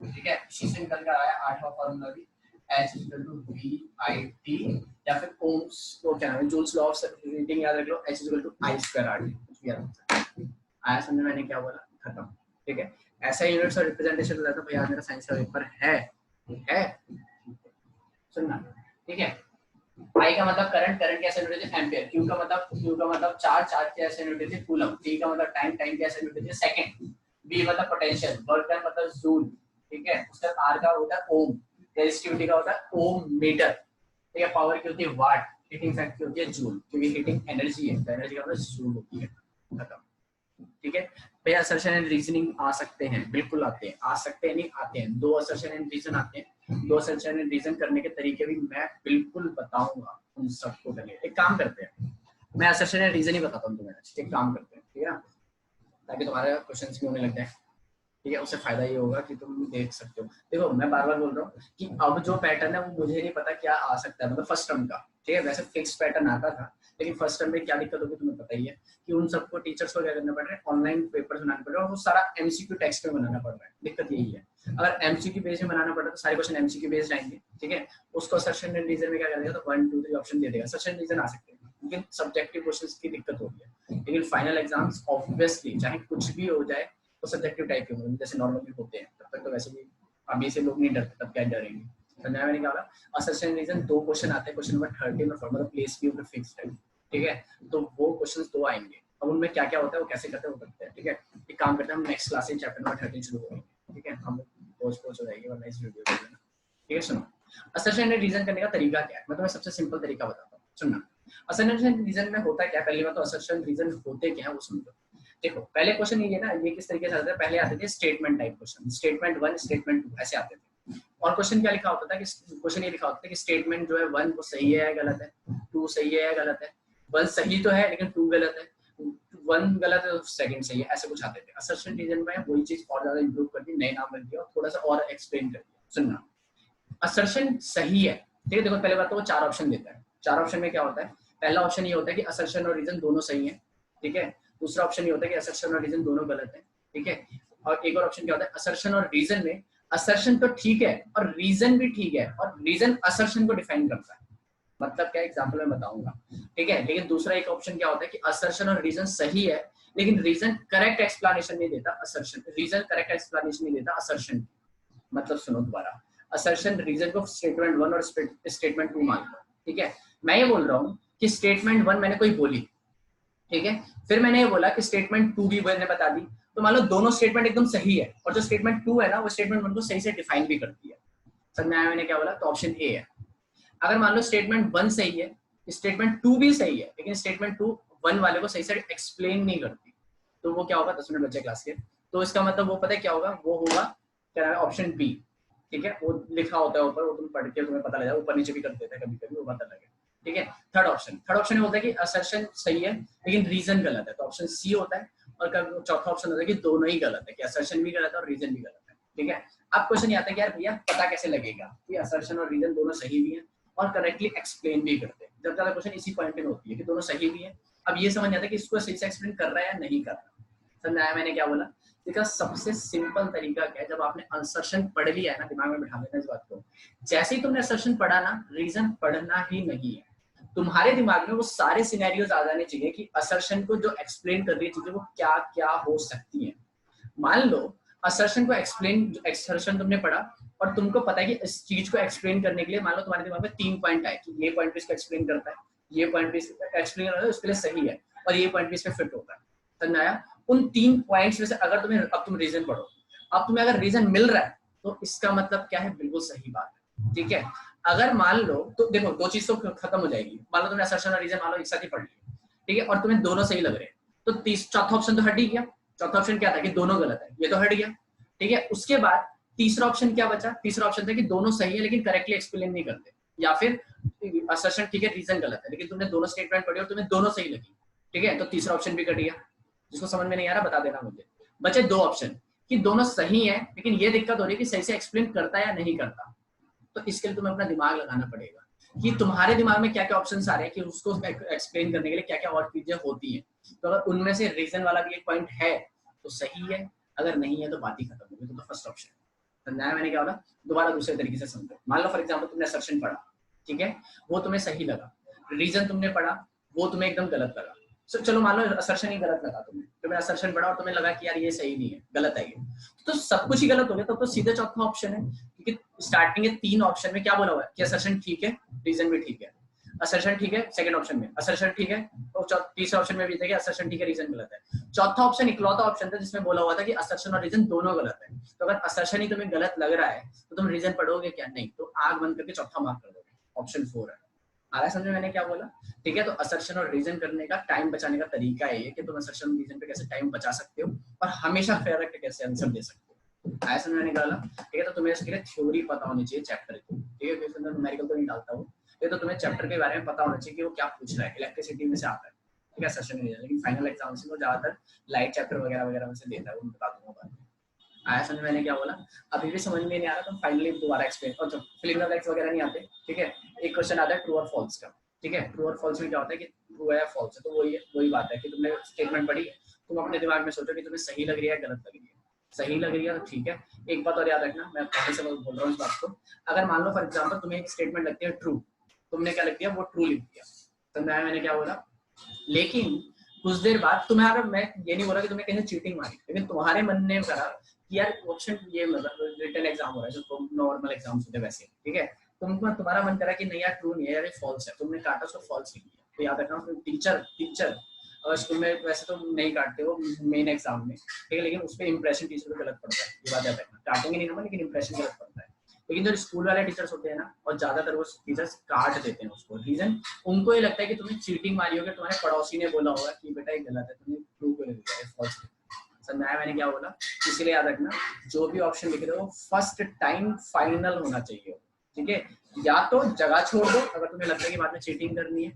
ठीक है, इसी से निकल कर आया आठवां फॉर्मूला भी, H = VIT, या फिर ओम्स को क्या है, जूल्स लॉ ऑफ हीटिंग याद रख लो, H = I²RT। कुछ भी याद आया समझ में मैंने क्या बोला? खत्म। ठीक है, ऐसा यूनिट्स और रिप्रेजेंटेशन होता है। भैया मेरा साइंस का पेपर है सुनना। ठीक है, I का मतलब करंट, करंट की ऐसे यूनिट है एम्पीयर। Q का मतलब चार्ज, चार्ज की ऐसे यूनिट है कूलम। T का मतलब टाइम, टाइम की ऐसे यूनिट है सेकंड। V मतलब पोटेंशियल, वर्क डन मतलब जूल। ठीक है, उसका R का होता है ओम, रेजिस्टिविटी का होता है ओम मीटर। ठीक है, पावर की होती है वाट। हीटिंग इफेक्ट की होती है जूल, क्योंकि हीटिंग एनर्जी है, तो एनर्जी का मतलब जूल होती है, खत्म। ठीक है भैया, असर्शन एंड रीजनिंग आ सकते हैं, बिल्कुल आते हैं, आ सकते हैं नहीं आते हैं, दो असर्शन एंड रीजन आते हैं, दो असर्शन एंड रीजन करने के तरीके भी मैं बिल्कुल बताऊंगा उन सबको। पहले एक काम करते हैं, मैं असर्शन एंड रीजन ही बताता हूँ तुम्हें, एक काम करते हैं, ठीक है, ताकि तुम्हारे क्वेश्चंस भी होने लग जाए। ठीक है, उससे फायदा ये होगा कि तुम देख सकते हो। देखो मैं बार बार बोल रहा हूँ कि अब जो पैटर्न है वो मुझे नहीं पता क्या आ सकता है, मतलब फर्स्ट टर्म का। ठीक है, वैसे फिक्स पैटर्न आता था, लेकिन फर्स्ट टर्म में क्या दिक्कत होगी तुम्हें पता ही है कि उन सबको टीचर्स को क्या करना पड़ रहा है, ऑनलाइन पेपर्स बनाने पड़ रहे हैं, और वो सारा एमसीक्यू टेक्स्ट में बनाना पड़ रहा है। दिक्कत यही है, अगर एमसीक्यू बेस में बनाना पड़ रहा है तो सारे क्वेश्चन एमसीक्यू बेस्ड आएंगे। ठीक है, उसको असर्शन एंड रीजन में क्या करेगा, तो 1 2 3 ऑप्शन दे देगा, असर्शन रीजन आ सकते हैं, लेकिन सब्जेक्टिव क्वेश्चंस की दिक्कत होगी है। लेकिन फाइनल एग्जाम्स ऑब्वियसली चाहे कुछ भी हो जाए तो सब्जेक्टिव टाइप के होंगे, जैसे नॉर्मली होते हैं, तब तक तो वैसे भी अभी से लोग नहीं डरते, तब क्या डरेंगे। समझा मैंने क्या बोला, असर्शन रीजन दो क्वेश्चन आते हैं, क्वेश्चन नंबर 13 और फॉर्मूला प्लेस भी ऊपर फिक्स्ड है। ठीक है, तो वो क्वेश्चंस दो आएंगे, अब उनमें क्या क्या होता है वो कैसे करते हैं वो करते हैं। ठीक है, एक काम करते हैं, हम नेक्स्ट क्लास से चैप्टर नंबर 13 शुरू करेंगे। ठीक है, हम पोस्ट हो जाएगी वरना इस वीडियो को। ठीक है, सुनो असर्शन एंड रीजन करने का तरीका क्या है, मैं तुम्हें सबसे सिंपल तरीका बताता हूँ, सुनना। असर्शन एंड रीजन में होता क्या है, पहली बात तो असर्शन रीजन होते क्या है वो सुन लो। देखो पहले क्वेश्चन ये ना, ये किस तरीके से आते थे, पहले आते थे statement type question, statement 1 statement 2 ऐसे आते थे। और क्वेश्चन क्या लिखा होता था कि क्वेश्चन ये लिखा होता था कि स्टेटमेंट जो है 1 वो सही है या गलत है, 2 सही है या गलत है, 1 सही तो है लेकिन 2 गलत है, 1 गलत है तो सेकंड सही है, ऐसे कुछ आते थे। असर्शन रीजन में वही चीज और ज्यादा इंप्रूव कर दी, नए नाम रख दिया और थोड़ा सा और एक्सप्लेन कर दिया। सुनना, असर्शन सही है, ठीक है, देखो पहले बात तो वो 4 ऑप्शन देता है। 4 ऑप्शन में क्या होता है, पहला ऑप्शन ये होता है कि असर्शन और रीजन दोनों सही है। ठीक है, दूसरा ऑप्शन ये होता है कि असर्शन और रीजन दोनों गलत है। ठीक है, और एक और ऑप्शन क्या होता है, असर्शन और रीजन में असर्शन तो ठीक है और रीजन भी ठीक है, और रीजन असर्शन को डिफाइन करता है। मतलब क्या, एग्जांपल मैं बताऊंगा। ठीक है, लेकिन दूसरा एक ऑप्शन क्या होता है कि असर्शन और रीजन सही है लेकिन रीजन करेक्ट एक्सप्लेनेशन नहीं देता, असर्शन रीजन करेक्ट एक्सप्लेनेशन नहीं देता असर्शन। मतलब सुनो दोबारा, असर्शन रीजन को स्टेटमेंट 1 और स्टेटमेंट 2 मान लो। ठीक है, मैं ये बोल रहा हूँ कि स्टेटमेंट 1 मैंने कोई बोली, ठीक है, फिर मैंने ये बोला कि स्टेटमेंट 2 भी मैंने बता दी, तो मान लो दोनों स्टेटमेंट एकदम सही है, और जो स्टेटमेंट 2 है ना वो स्टेटमेंट 1 को सही से डिफाइन भी करती है। समझ में आया मैंने क्या बोला, तो ऑप्शन ए है। अगर मान लो स्टेटमेंट 1 सही है, स्टेटमेंट 2 भी सही है, लेकिन स्टेटमेंट 2 1 वाले को सही से एक्सप्लेन नहीं करती, तो वो क्या होगा, 10 मिनट बचे क्लास के, तो इसका मतलब वो पता है क्या होगा, वो होगा क्या है, ऑप्शन बी। ठीक है, वो लिखा होता है ऊपर, वो तुम पढ़ के तुम्हें पता लग जाएगा, ऊपर नीचे भी कर देते हैं कभी कभी, वो पता लगे। ठीक है, थर्ड ऑप्शन होता है कि असर्शन सही है लेकिन रीजन गलत है, तो ऑप्शन सी होता है। और चौथा ऑप्शन होता है कि दोनों ही गलत है, कि असर्शन भी गलत है और रीजन भी गलत है। ठीक है, अब क्वेश्चन ये आता है कि यार भैया पता कैसे लगेगा कि असर्शन और रीजन दोनों सही भी है और करेक्टली एक्सप्लेन भी करते हैं। जब ज्यादा क्वेश्चन इसी पॉइंट पे होती है कि दोनों सही भी है, अब ये समझ आता है कि इसको सही से एक्सप्लेन कर रहा है या नहीं कर रहा। समझ आया मैंने क्या बोला, देखा सबसे सिंपल तरीका क्या है, जब आपने असर्शन पढ़ लिया है ना, दिमाग में बिठा लेना इस बात को, जैसे ही तुमने असर्शन पढ़ा ना, रीजन पढ़ना ही नहीं है। तुम्हारे दिमाग में वो सारे सिनेरियोज आ जाने चाहिए कि असर्शन को जो एक्सप्लेन कर रही है चीजें वो क्या क्या हो सकती है। मान लो असर्शन को एक्सर्शन तुमने पढ़ा और तुमको पता है कि इस चीज को एक्सप्लेन करने के लिए मान लो तुम्हारे दिमाग में 3 पॉइंट आए कि ये पॉइंट भी इसको एक्सप्लेन करता है, ये पॉइंट भी एक्सप्लेन करता है उसके लिए सही है, और ये पॉइंट भी इस पे फिट होता है। समझ आया, उन 3 पॉइंट्स में से अगर तुम्हें, अब तुम रीजन पढ़ो, अब तुम्हें अगर रीजन मिल रहा है तो इसका मतलब क्या है, बिल्कुल सही बात है। ठीक है, अगर मान लो, तो देखो दो चीज तो खत्म हो जाएगी, मान लो तुमने असर्शन और रीजन मान लो एक साथ ही पढ़ लिया, ठीक है, और तुम्हें दोनों सही लग रहे हैं, तो चौथा ऑप्शन तो हट ही गया। चौथा ऑप्शन क्या था कि दोनों गलत है, ये तो हट गया। ठीक है, उसके बाद तीसरा ऑप्शन क्या बचा, तीसरा ऑप्शन था कि दोनों सही है लेकिन करेक्टली एक्सप्लेन नहीं करते, या फिर असर्शन ठीक है रीजन गलत है, लेकिन तुमने दोनों स्टेटमेंट पढ़ी और तुम्हें दोनों सही लगी। ठीक है, तो तीसरा ऑप्शन भी कट गया। जिसको समझ में नहीं आ रहा बता देना मुझे। बचे 2 ऑप्शन कि दोनों सही है लेकिन ये दिक्कत हो रही है कि सही से एक्सप्लेन करता है या नहीं करता। तो इसके लिए तुम्हें अपना दिमाग लगाना पड़ेगा कि तुम्हारे दिमाग में क्या क्या ऑप्शंस आ रहे हैं कि उसको एक्सप्लेन करने के लिए क्या क्या और चीजें होती हैं। तो अगर उनमें से रीजन वाला भी एक पॉइंट है तो सही है, अगर नहीं है तो बात ही खत्म होगी। तो फर्स्ट ऑप्शन समझाया मैंने क्या बोला, दोबारा दूसरे तरीके से समझो। मान लो फॉर एग्जाम्पल तुमने असर्शन पढ़ा, ठीक है, वो तुम्हें सही लगा, रीजन तुमने पढ़ा वो तुम्हें एकदम गलत लगा। चलो मान लो असर्शन ही गलत लगा तुम्हें असर्शन पढ़ा और तुम्हें लगा कि यार ये सही नहीं है, गलत है ये, तो सब कुछ ही गलत हो गया। तो सीधे चौथा ऑप्शन है, क्योंकि स्टार्टिंग के 3 ऑप्शन में क्या बोला हुआ है कि असर्शन ठीक है, रीजन भी ठीक है। असर्शन ठीक है सेकंड ऑप्शन में, असर्शन ठीक है, और तीसरे ऑप्शन में भी था कि असर्शन ठीक है रीजन गलत है। चौथा ऑप्शन इकलौता ऑप्शन था जिसमें बोला हुआ था कि असर्शन और रीजन दोनों गलत है। तो अगर असर्शन ही तुम्हें गलत लग रहा है तो तुम रीजन पढ़ोगे क्या, नहीं, तो आग बंद करके चौथा मार्क कर दोगे, ऑप्शन 4 है। आ रहा है समझ में मैंने क्या बोला? ठीक है, तो असर्शन और रीजन करने का टाइम बचाने का तरीका ये है कि तुम असर्शन और रीजन पे कैसे टाइम बचा सकते हो और हमेशा करेक्ट कैसे आंसर दे सकते हो। आया समझ में मैंने क्या बोला? ठीक है, तो तुम्हें इसके लिए थ्योरी पता होनी चाहिए चैप्टर की। ठीक है, क्योंकि न्यूमेरिकल तो नहीं डालता हूँ, ये तो तुम्हें चैप्टर के बारे में पता होना चाहिए कि वो क्या पूछ रहा है। इलेक्ट्रिसिटी में से आता है, ठीक है, असर्शन रीजन, लेकिन फाइनल एग्जाम से वो ज्यादातर लाइट चैप्टर वगैरह वगैरह में से देता है, वो मैं बता दूंगा बाद में। आया समझ में मैंने क्या बोला? अभी भी समझ में नहीं आ रहा तो फाइनली दोबारा एक्सप्लेन, और जब फिलिंग द ब्लैंक्स वगैरह नहीं आते, ठीक है, एक क्वेश्चन आता है ट्रू और फॉल्स का। ठीक है, ट्रू और फॉल्स में क्या होता है कि ट्रू है या फॉल्स है, तो वही बात है कि तुमने स्टेटमेंट पढ़ी, तुम अपने दिमाग में सोचो कि तुम्हें सही लग रही है गलत लग रही है। सही लग रही है तो ठीक है। एक बात और याद रखना, मैं पहले से बोल रहा हूँ इस बात को, अगर मान लो फॉर एग्जाम्पल तुम्हें एक स्टेटमेंट लगती है ट्रू, तुमने क्या लिख दिया, वो ट्रू लिख दिया, तो मैंने क्या बोला, लेकिन कुछ देर बाद तुम्हारा, मैं ये नहीं बोला कि तुमने कहीं चीटिंग मारी, लेकिन तुम्हारे मन ने करा कि यार ऑप्शन ये, मतलब रिटन एग्जाम हो रहा है जो नॉर्मल एग्जाम होते हैं वैसे, ठीक है, तुम्हारा मन करा कि नहीं यार ट्रू नहीं है यार, ये फॉल्स है, तुमने काटा उसको फॉल्स लिख दिया। तो याद रखना, टीचर और स्कूल में वैसे तो नहीं काटते वो मेन एग्जाम में, ठीक है, लेकिन उस पर इंप्रेशन टीचर को गलत पड़ता है, ये बात याद रखना, काटेंगे नहीं नंबर लेकिन इंप्रेशन गलत पड़ता है। लेकिन जो स्कूल वाले टीचर्स होते हैं ना, और ज्यादातर वो टीचर्स काट देते हैं उसको, रीजन उनको ये लगता है कि तुम्हें चीटिंग मारी होगी, तुम्हारे पड़ोसी ने बोला होगा कि बेटा ये गलत है, तुमने ट्रू को लिख दिया, फॉल्स। समझाया मैंने क्या बोला? इसीलिए याद रखना, जो भी ऑप्शन लिख रहे हो फर्स्ट टाइम फाइनल होना चाहिए, ठीक है। या तो जगह छोड़ दो अगर तुम्हें लगता है कि बाद में चीटिंग करनी है,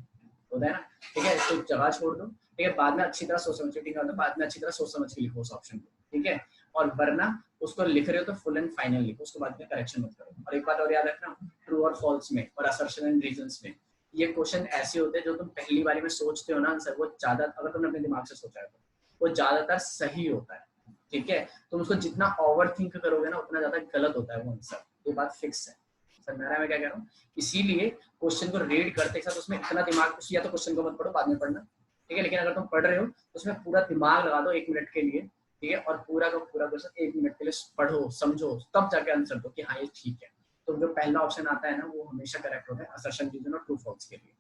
होता है ना, ठीक है, तो जगह छोड़ दो, ठीक है, बाद में अच्छी तरह सोच समझ, चीटिंग करना बाद में अच्छी तरह सोच समझ के लिखो उस ऑप्शन को, ठीक है। और वरना उसको लिख रहे हो तो फुल एंड फाइनल लिखो, उसको बाद में करेक्शन मत करो। और एक बात और याद रखना, ट्रू और फॉल्स में और असर्शन एंड रीजंस में ये क्वेश्चन ऐसे होते हैं जो तुम पहली बारी में सोचते हो ना आंसर, वो ज्यादा, अगर तुमने अपने दिमाग से सोचा है तो वो ज्यादातर सही होता है, ठीक है। तुम उसको जितना ओवर थिंक करोगे ना उतना ज्यादा गलत होता है वो आंसर, ये बात फिक्स है। सर मैं क्या कह रहा हूँ, इसीलिए क्वेश्चन को रीड करते साथ उसमें इतना दिमाग, या तो क्वेश्चन को मत पढ़ो बाद में पढ़ना, ठीक है, लेकिन अगर तुम पढ़ रहे हो तो उसमें पूरा दिमाग लगा दो 1 मिनट के लिए, ठीक है, और पूरा का पूरा क्वेश्चन 1 मिनट के लिए पढ़ो समझो, तब जाके आंसर दो कि हाँ ये ठीक है। तो जो पहला ऑप्शन आता है ना वो हमेशा करेक्ट होता है असर्शन रीजन और ट्रू फॉल्स के लिए,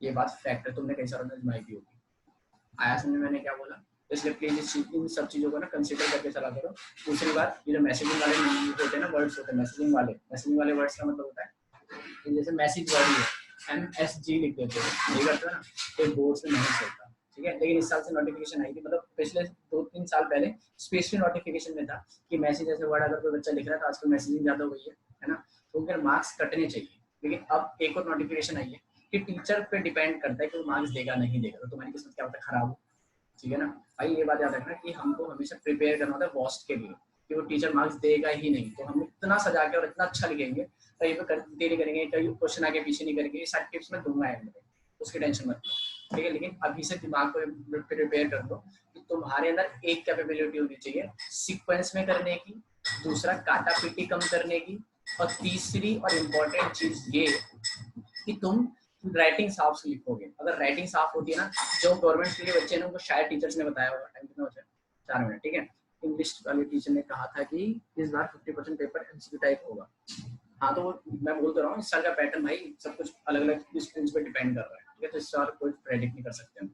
ये बात फैक्ट है, तुमने कई सारों में आजमाई भी होगी। आया समझ में मैंने क्या बोला? इसलिए प्लीज इन सब चीजों को ना कंसीडर करके चला करो। दूसरी बात, ये जो मैसेजिंग वाले होते हैं ना वर्ड्स होते हैं, मैसेजिंग वाले वर्ड्स का मतलब होता है जैसे मैसेज वर्ड ही है MSG लिख देते हो, नहीं करते ना, तो बोर्ड से नहीं चलता, ठीक है। लेकिन इस साल से नोटिफिकेशन आई थी, मतलब पिछले 2-3 साल पहले स्पेशली नोटिफिकेशन में था कि मैसेज ऐसे वर्ड अगर कोई बच्चा लिख रहा है तो आजकल मैसेजिंग ज्यादा हो गई है ना, तो उनके मार्क्स कटने चाहिए। लेकिन अब एक और नोटिफिकेशन आई है कि टीचर पे डिपेंड करता है कि वो मार्क्स देगा नहीं देगा, तो तुम्हारी किस्मत क्या होता है, खराब हो, ठीक है ना भाई। ये बात याद रखना कि हमको हमेशा प्रिपेयर करना होता है वर्स्ट के लिए, कि वो टीचर मार्क्स देगा ही नहीं, तो हम इतना सजा के और इतना अच्छा लिखेंगे, कहीं पे देरी करेंगे, कहीं क्वेश्चन आगे पीछे नहीं करेंगे, ये सारी टिप्स मैं दूंगा एंड में, उसकी टेंशन मत लो, ठीक है। लेकिन अभी से दिमाग को प्रिपेयर कर दो कि तुम्हारे अंदर एक कैपेबिलिटी होनी चाहिए सीक्वेंस में करने की, दूसरा काटा पीटी कम करने की, और तीसरी और इम्पोर्टेंट चीज ये कि तुम राइटिंग साफ से लिखोगे। अगर राइटिंग साफ होती है ना, जो गवर्नमेंट के लिए बच्चे ने उनको शायद टीचर्स ने बताया होगा, टाइम कितना बचा है, 4 मिनट, ठीक है। इंग्लिश वाले टीचर ने कहा था कि इस बार 50% पेपर MCQ टाइप होगा। हाँ तो मैं बोल तो रहा हूँ इस साल का पैटर्न भाई सब कुछ अलग अलग स्कूल्स पे डिपेंड कर रहा है, ठीक है, तो इस साल कोई प्रेडिक्ट नहीं कर सकते हम,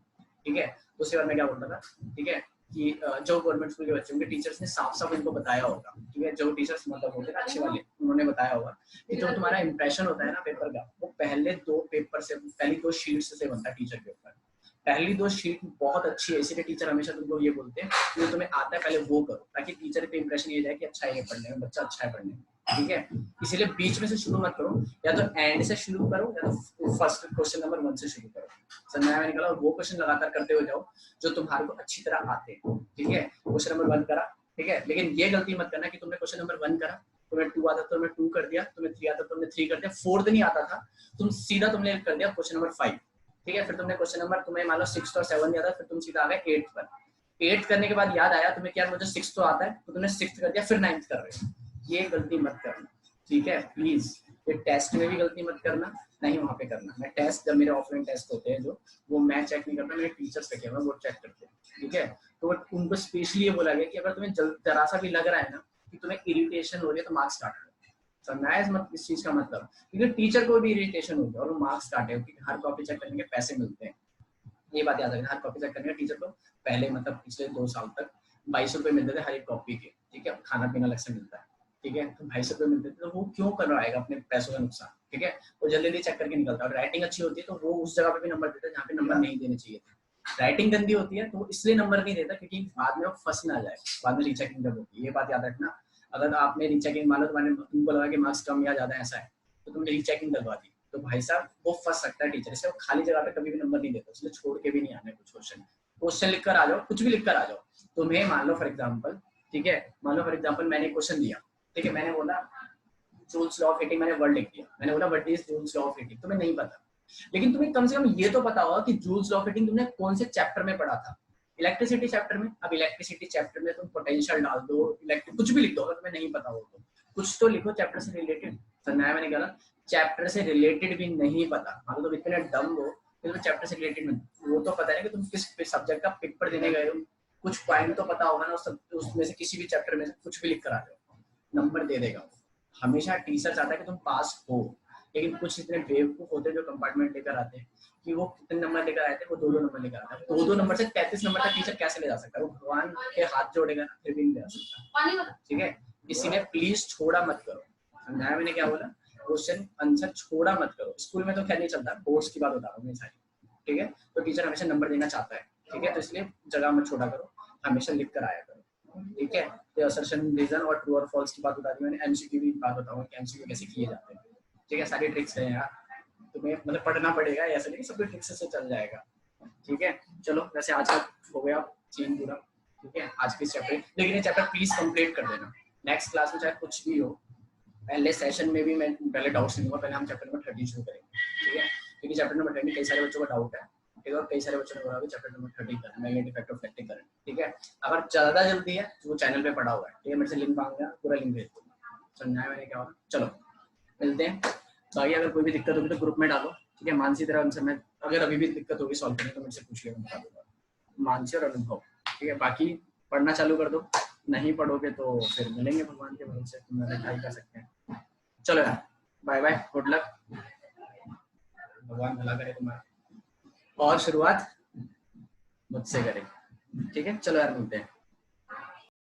ठीक है। दूसरी बार मैं क्या बोलता था, ठीक है, कि जो गवर्नमेंट स्कूल के बच्चे उनके टीचर्स ने साफ साफ उनको बताया होगा, ठीक है, जो टीचर्स मतलब होते हैं अच्छे वाले, उन्होंने बताया होगा कि जो तुम्हारा इंप्रेशन होता है ना पेपर का, वो पहली 2 शीट से बनता है टीचर के ऊपर। पहली 2 शीट बहुत अच्छी है, इसीलिए टीचर हमेशा तुमको ये बोलते हैं कि तुम्हें आता है पहले वो करो, ताकि टीचर पे इंप्रेशन ये जाए कि अच्छा है पढ़ने में, बच्चा अच्छा है पढ़ने में, ठीक है। इसीलिए बीच में से शुरू मत करो, या तो एंड से शुरू करो या तो फर्स्ट क्वेश्चन नंबर 1 से शुरू करो। समझ में निकला? वो क्वेश्चन लगातार करते हुए जाओ जो तुम्हारे को अच्छी तरह आते हैं, ठीक है। क्वेश्चन नंबर 1 करा, ठीक है, लेकिन ये गलती मत करना कि तुमने क्वेश्चन नंबर 1 करा, तुम्हें 2 आता तो तुमने 2 कर दिया, तुम्हें 3 आता तो तुमने 3 कर दिया, 4th नहीं आता था तुम सीधा तुमने कर दिया क्वेश्चन नंबर 5, ठीक है। फिर तुमने क्वेश्चन नंबर, तुम्हें मान लो 6 और 7 दिया था, फिर तुम सीधा आ गए 8th पर। 8th करने के बाद याद आया तुम्हें क्या मुझे 6 तो आता है, तो तुमने 6th कर दिया, फिर 9th कर रहे हो, ये गलती मत करना, ठीक है प्लीज। ये टेस्ट में भी गलती मत करना, नहीं वहाँ पे करना। मैं टेस्ट, जब मेरे ऑफलाइन टेस्ट होते हैं जो, वो मैं चेक नहीं करता, मेरे टीचर्स रखे हुए वो चेक करते हैं, ठीक है। तो उनको स्पेशली ये बोला गया कि अगर तुम्हें जरा सा भी लग रहा है ना कि तुम्हें इरिटेशन हो रही है तो मार्क्स काट लो। समझना है इस चीज का मतलब, क्योंकि टीचर को भी इरिटेशन होगी और वो मार्क्स काटे, क्योंकि हर कॉपी चेक करने के पैसे मिलते हैं, ये बात याद रखना। हर कॉपी चेक करने का टीचर को पहले, मतलब पिछले 2 साल तक 22 रुपए मिलते थे हर एक कॉपी के, ठीक है, खाना पीना अलग से मिलता है, ठीक है, तो 250 रुपये मिलते थे, तो वो क्यों करवाएगा अपने पैसों का नुकसान, ठीक है, वो जल्दी जल्दी चेक करके निकलता है। और राइटिंग अच्छी होती है तो वो उस जगह पे भी नंबर देता है जहाँ पे नंबर नहीं देने चाहिए थे। राइटिंग गंदी होती है तो वो इसलिए नंबर नहीं देता क्योंकि बाद में वो फंस ना जाए, बाद में रीचेकिंग जब होती है, ये बात याद रखना। अगर आपने रीचेकिंग मान लो तुमको लगा कि मार्क्स कम या ज्यादा ऐसा है, तो तुमने रीचेकिंग करवा दी, तो भाई साहब वो फंस सकता है टीचर से, वो खाली जगह पे कभी भी नंबर नहीं देता, इसलिए छोड़ के भी नहीं आना कुछ क्वेश्चन लिख कर आ जाओ, कुछ भी लिख कर आ जाओ। तुम्हें मान लो फॉर एग्जाम्पल, ठीक है, मान लो फॉर एग्जाम्पल मैंने क्वेश्चन दिया, ठीक है, मैंने बोला जूल्स लॉ ऑफ हीटिंग, मैंने वर्ड लिख दिया, मैंने बोला what is joules law of heating, तुम्हें नहीं पता, लेकिन तुम्हें कम से कम ये तो पता होगा कि जूल्स लॉ ऑफ हीटिंग तुमने कौन से चैप्टर में पढ़ा था, इलेक्ट्रिसिटी चैप्टर में। अब इलेक्ट्रिसिटी चैप्टर में तुम पोटेंशियल डाल दो, इलेक्ट्रिक कुछ भी लिख दो, अगर तुम्हें नहीं पता हो तो कुछ तो लिखो चैप्टर से रिलेटेड। समझाया मैंने क्या, चैप्टर से रिलेटेड भी नहीं पता, मान लो तुम इतने डम हो कि तुम्हें चैप्टर से रिलेटेड में वो तो पता है कि तुम किस सब्जेक्ट का पेपर देने गए हो, कुछ पॉइंट तो पता होगा ना उसमें से, किसी भी चैप्टर में से कुछ भी लिख कर आ जाओ, नंबर दे देगा। हमेशा टीचर चाहता है कि तुम पास हो, लेकिन कुछ इतने बेवकूफ होते हैं जो कंपार्टमेंट लेकर आते हैं कि वो कितने नंबर लेकर आए थे, वो 2-2 नंबर लेकर आते हैं। 2-2 नंबर से 33 नंबर तक टीचर कैसे ले जा सकता है, वो भगवान के हाथ जोड़ेगा फिर भी नहीं ले जा सकता, ठीक है। किसी ने प्लीज छोड़ा मत करो, समझाया मैंने क्या बोला, क्वेश्चन आंसर छोड़ा मत करो। स्कूल में तो क्या नहीं चलता, बोर्ड्स की बात बता रहा हूँ मैं सारी, ठीक है, तो टीचर हमेशा नंबर देना चाहता है, ठीक है, तो इसलिए जगह मत छोड़ा करो, हमेशा लिख कर आया करो, ठीक है। तो असर्शन, रीजन और ट्रू और फॉल्स की बात बता दी मैंने, एमसीक्यू की बात बताऊंगा कि एमसीक्यू कैसे किए जाते हैं, ठीक है, सारी ट्रिक्स है यार, तुम्हें मतलब पढ़ना पड़ेगा, ऐसा नहीं कि सब ट्रिक्स से चल जाएगा, ठीक है। चलो वैसे आज का हो गया सीन पूरा, ठीक है, आज के चैप्टर, लेकिन ये चैप्टर प्लीज कंप्लीट कर देना, नेक्स्ट क्लास में चाहे कुछ भी हो, पहले सेशन में भी मैं पहले डाउट्स नहीं दूंगा, पहले हम चैप्टर नंबर 30 शुरू करेंगे, ठीक है, क्योंकि चैप्टर नंबर 30 कई सारे बच्चों का डाउट है, ठीक है, और कई सारे बच्चों ने बोला कि चैप्टर नंबर 30 करना, magnetic effect of electric current, ठीक है। अगर ज्यादा जल्दी है तो वो चैनल पे पड़ा हुआ है, ठीक है, मेरे से लिंक मांगेगा, पूरा लिंक भेज दूंगा, समझाया मैंने क्या होगा। चलो मिलते हैं, बाकी अगर कोई भी दिक्कत होगी तो ग्रुप में डालो, ठीक है, मानसी तरह उनसे मैं, अगर अभी भी दिक्कत होगी सॉल्व करने तो मेरे से पूछ लिया, बता दूंगा, मानसी और अनुभव, ठीक है। बाकी पढ़ना चालू कर दो, नहीं पढ़ोगे तो फिर मिलेंगे भगवान के भरोसे, तुम्हारे क्या कर सकते हैं। चलो यार, बाय बाय, गुड लक, भगवान भला करे तुम्हारा, और शुरुआत मुझसे करें, ठीक है, चलो यार मिलते हैं।